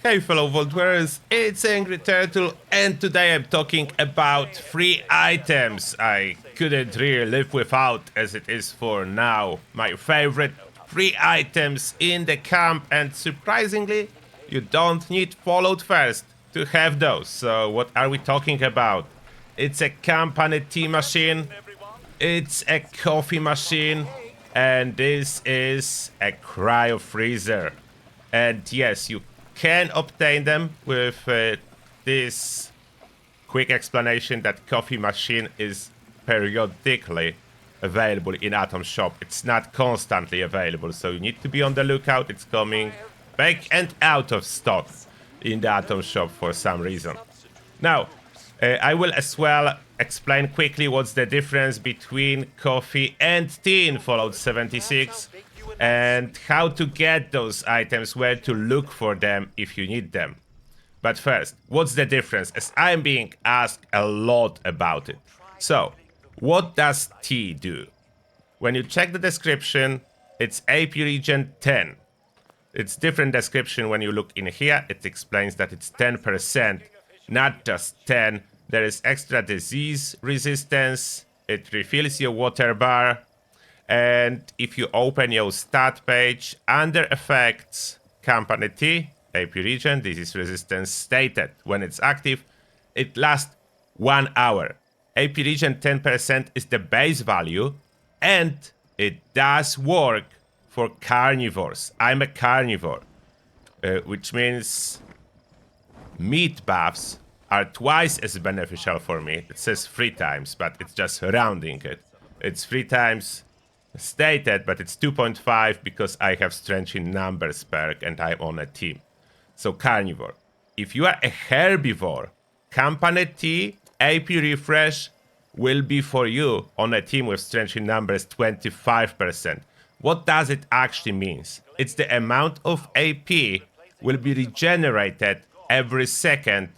Hey fellow Vault Wearers, it's Angry Turtle, and today I'm talking about free items I couldn't really live without as it is for now. My favorite free items in the camp, and surprisingly, you don't need Fallout first to have those. So what are we talking about? It's a company tea machine, it's a coffee machine, and this is a cryo freezer. And yes, you can obtain them with this quick explanation that coffee machine is periodically available in Atom Shop. It's not constantly available, so you need to be on the lookout. It's coming back and out of stock in the Atom Shop for some reason. Now, I will as well explain quickly what's the difference between coffee and tea in Fallout 76 and how to get those items, where to look for them if you need them. But first, what's the difference? As I'm being asked a lot about it. So, what does tea do? When you check the description, it's AP Regen 10. It's different description when you look in here. It explains that it's 10%, not just 10. There is extra disease resistance. It refills your water bar. And if you open your stat page, under effects, company tea, AP Regen, disease resistance stated. When it's active, it lasts 1 hour. AP Regen 10% is the base value, and it does work for carnivores. I'm a carnivore, which means meat buffs are twice as beneficial for me. It says 3 times, but it's just rounding it. It's 3 times stated, but it's 2.5 because I have Strength in Numbers perk and I'm on a team. So carnivore. If you are a herbivore, company tea, AP refresh will be for you on a team with Strength in Numbers 25%. What does it actually mean? It's the amount of AP will be regenerated every second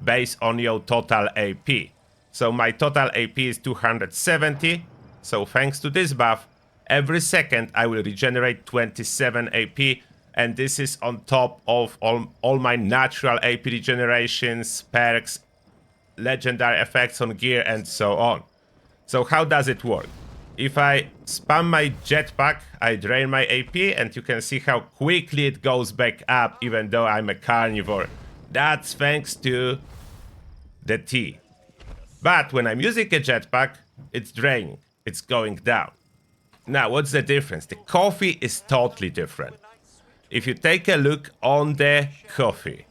based on your total AP. So my total AP is 270. So thanks to this buff, every second I will regenerate 27 AP, and this is on top of all my natural AP regenerations, perks, legendary effects on gear, and so on. So how does it work? If I spam my jetpack, I drain my AP, and you can see how quickly it goes back up even though I'm a carnivore. That's thanks to the tea. But when I'm using a jetpack, it's draining. It's going down. Now, what's the difference? The coffee is totally different. If you take a look on the coffee.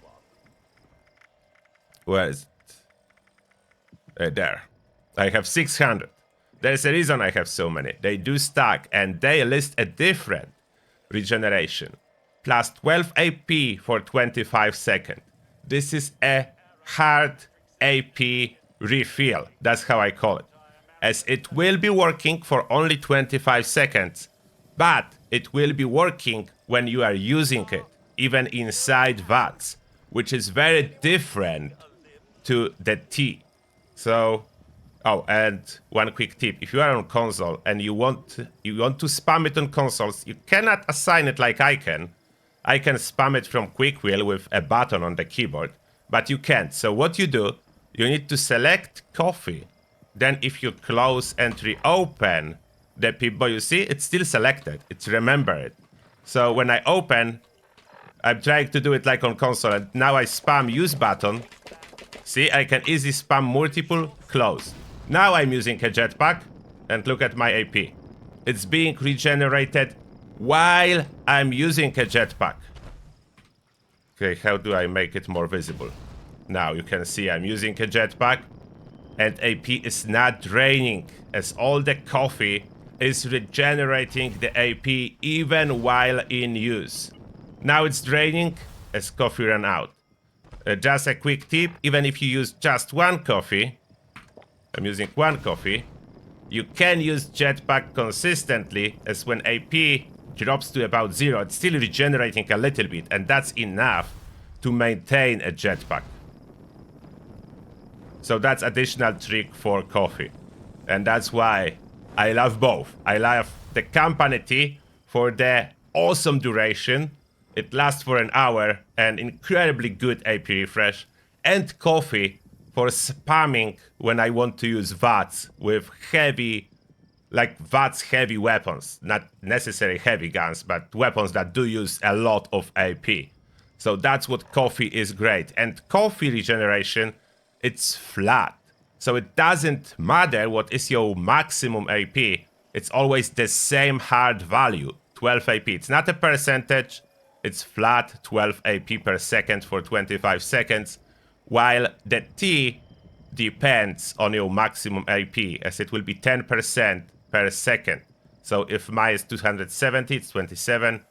Where is it? There. I have 600. There's a reason I have so many. They do stack, and they list a different regeneration. Plus 12 AP for 25 seconds. This is a hard AP refill. That's how I call it. As it will be working for only 25 seconds, but it will be working when you are using it, even inside VATS, which is very different to the tea. So, oh, and one quick tip. If you are on console and you want to spam it on consoles, you cannot assign it like I can. I can spam it from Quick Wheel with a button on the keyboard, but you can't. So what you do, you need to select coffee. Then if you close and reopen the Pip-Boy, you see, it's still selected. It's remembered. So when I open, I'm trying to do it like on console, and now I spam use button. See, I can easily spam multiple, close. Now I'm using a jetpack, and look at my AP. It's being regenerated while I'm using a jetpack. Okay, how do I make it more visible? Now you can see I'm using a jetpack, and AP is not draining, as all the coffee is regenerating the AP even while in use. Now it's draining as coffee ran out. Just a quick tip, even if you use just one coffee, I'm using one coffee, you can use jetpack consistently, as when AP drops to about 0, it's still regenerating a little bit, and that's enough to maintain a jetpack. So that's additional trick for coffee. And that's why I love both. I love the company tea for the awesome duration It lasts for an hour and incredibly good AP refresh. And coffee for spamming when I want to use VATS with heavy, like VATS heavy weapons. Not necessarily heavy guns, but weapons that do use a lot of AP. So that's what coffee is great. And coffee regeneration, it's flat. So it doesn't matter what is your maximum AP. It's always the same hard value, 12 AP. It's not a percentage. It's flat, 12 AP per second for 25 seconds. While the tea depends on your maximum AP, as it will be 10% per second. So if mine is 270, it's 27.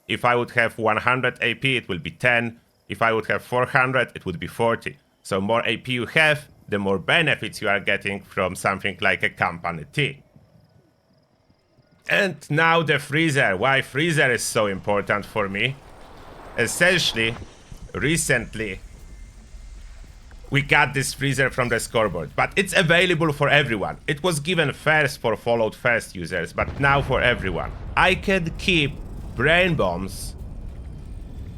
If I would have 100 AP, it will be 10. If I would have 400, it would be 40. So more AP you have, the more benefits you are getting from something like a company tea. And now the freezer. Why freezer is so important for me? Essentially, recently, we got this freezer from the scoreboard, but it's available for everyone. It was given first for Fallout First users, but now for everyone. I can keep brain bombs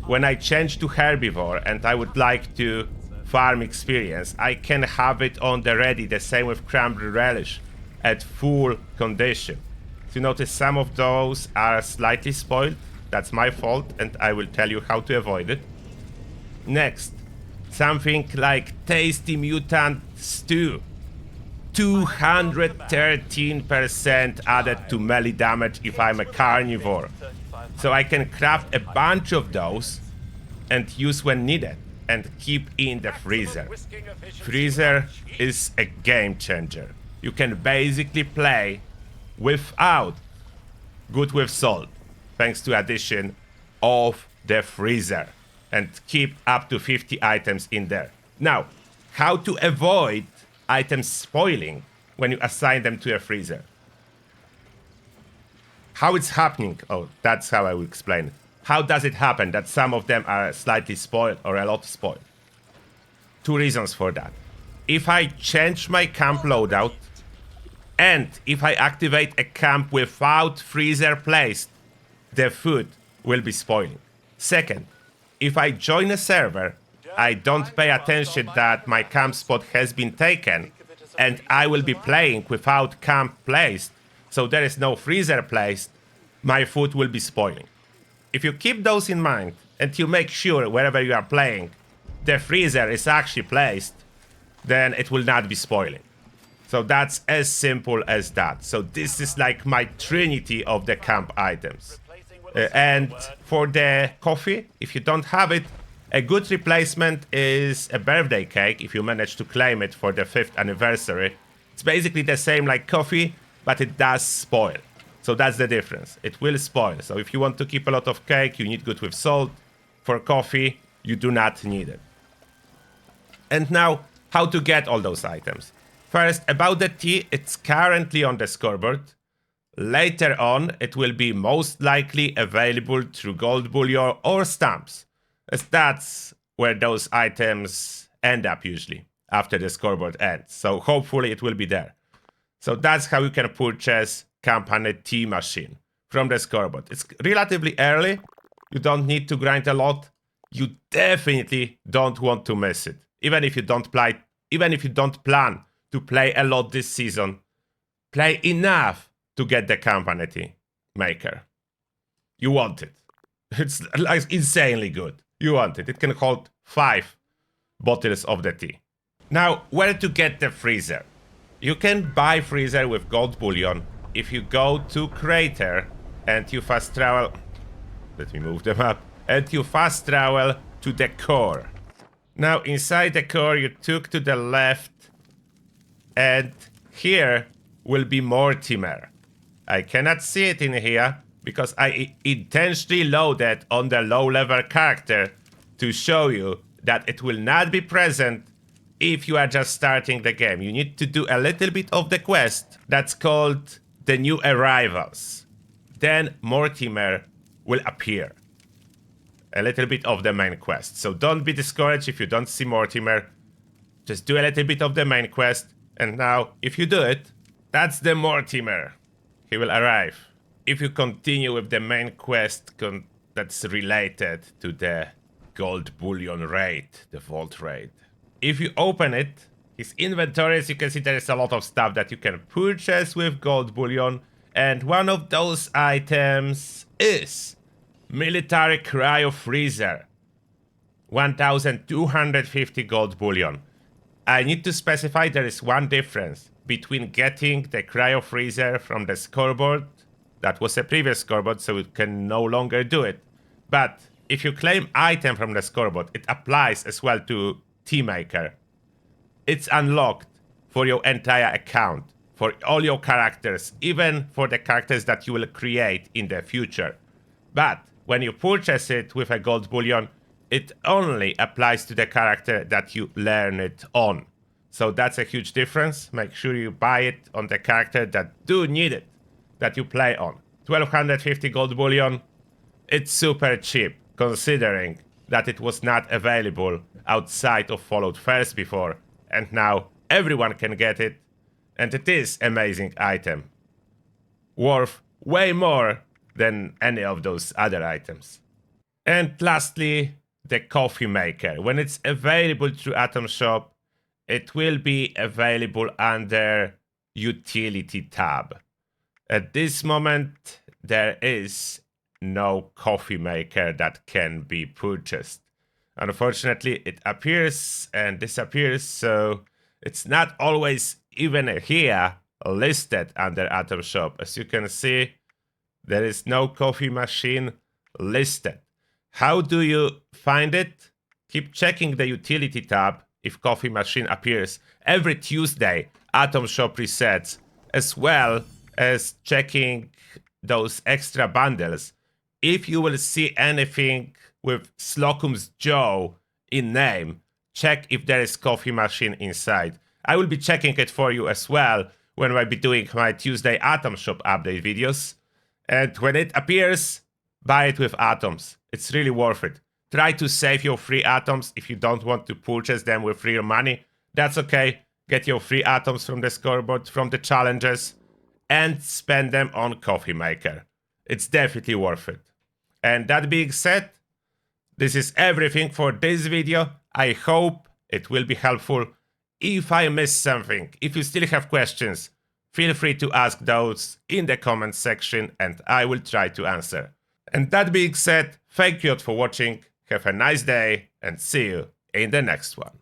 when I change to herbivore and I would like to farm experience. I can have it on the ready, the same with cranberry relish at full condition. So you notice some of those are slightly spoiled. That's my fault, and I will tell you how to avoid it. Next, something like tasty mutant stew. 213% added to melee damage if I'm a carnivore. So I can craft a bunch of those and use when needed and keep in the freezer. Freezer is a game changer. You can basically play without Good with Salt, thanks to addition of the freezer, and keep up to 50 items in there. Now, how to avoid items spoiling when you assign them to a freezer? How it's happening? Oh, that's how I will explain it. How does it happen that some of them are slightly spoiled or a lot spoiled? Two reasons for that. If I change my camp loadout, and if I activate a camp without freezer placed, the food will be spoiling. Second, if I join a server, I don't pay attention that my camp spot has been taken, and I will be playing without camp placed, so there is no freezer placed, my food will be spoiling. If you keep those in mind, and you make sure wherever you are playing, the freezer is actually placed, then it will not be spoiling. So that's as simple as that. So this is like my trinity of the camp items. And for the coffee, if you don't have it, a good replacement is a birthday cake if you manage to claim it for the 5th anniversary. It's basically the same like coffee, but it does spoil. So that's the difference. It will spoil. So if you want to keep a lot of cake, you need Good with Salt. For coffee, you do not need it. And now, how to get all those items. First, about the tea, it's currently on the scoreboard. Later on, it will be most likely available through gold bullion or stamps, as that's where those items end up usually, after the scoreboard ends. So hopefully it will be there. So that's how you can purchase Company Tea Machine from the scoreboard. It's relatively early. You don't need to grind a lot. You definitely don't want to miss it. Even if you don't plan to play a lot this season, play enough to get the Company Tea Maker. You want it. It's like insanely good. You want it. It can hold 5 bottles of the tea. Now, where to get the freezer? You can buy freezer with gold bullion if you go to Crater and you fast travel. Let me move them up. And you fast travel to the core. Now, inside the core, you took to the left, and here will be Mortimer. I cannot see it in here because I intentionally loaded on the low-level character to show you that it will not be present if you are just starting the game. You need to do a little bit of the quest that's called the New Arrivals. Then Mortimer will appear. A little bit of the main quest. So don't be discouraged if you don't see Mortimer. Just do a little bit of the main quest. And now, if you do it, that's the Mortimer. He will arrive. If you continue with the main quest, that's related to the gold bullion raid, the vault raid. If you open it, his inventory, as you can see, there is a lot of stuff that you can purchase with gold bullion, and one of those items is military cryo freezer, 1250 gold bullion. I need to specify there is one difference between getting the cryo freezer from the scoreboard, that was a previous scoreboard, so it can no longer do it. But if you claim item from the scoreboard, it applies as well to Teammaker. It's unlocked for your entire account, for all your characters, even for the characters that you will create in the future. But when you purchase it with a gold bullion, it only applies to the character that you learn it on. So that's a huge difference. Make sure you buy it on the character that do need it, that you play on. 1250 gold bullion, it's super cheap, considering that it was not available outside of Fallout First before, and now everyone can get it, and it is amazing item. Worth way more than any of those other items. And lastly, the coffee maker. When it's available through Atom Shop, it will be available under Utility tab. At this moment, there is no coffee maker that can be purchased. Unfortunately, it appears and disappears, so it's not always even here listed under Atom Shop. As you can see, there is no coffee machine listed. How do you find it? Keep checking the Utility tab if coffee machine appears. Every Tuesday, Atom Shop resets, as well as checking those extra bundles. If you will see anything with Slocum's Joe in name, check if there is coffee machine inside. I will be checking it for you as well when I'll be doing my Tuesday Atom Shop update videos. And when it appears, buy it with atoms. It's really worth it. Try to save your free atoms if you don't want to purchase them with real money. That's okay. Get your free atoms from the scoreboard, from the challenges, and spend them on coffee maker. It's definitely worth it. And that being said, this is everything for this video. I hope it will be helpful. If I missed something, if you still have questions, feel free to ask those in the comments section and I will try to answer. And that being said, thank you all for watching, have a nice day and see you in the next one.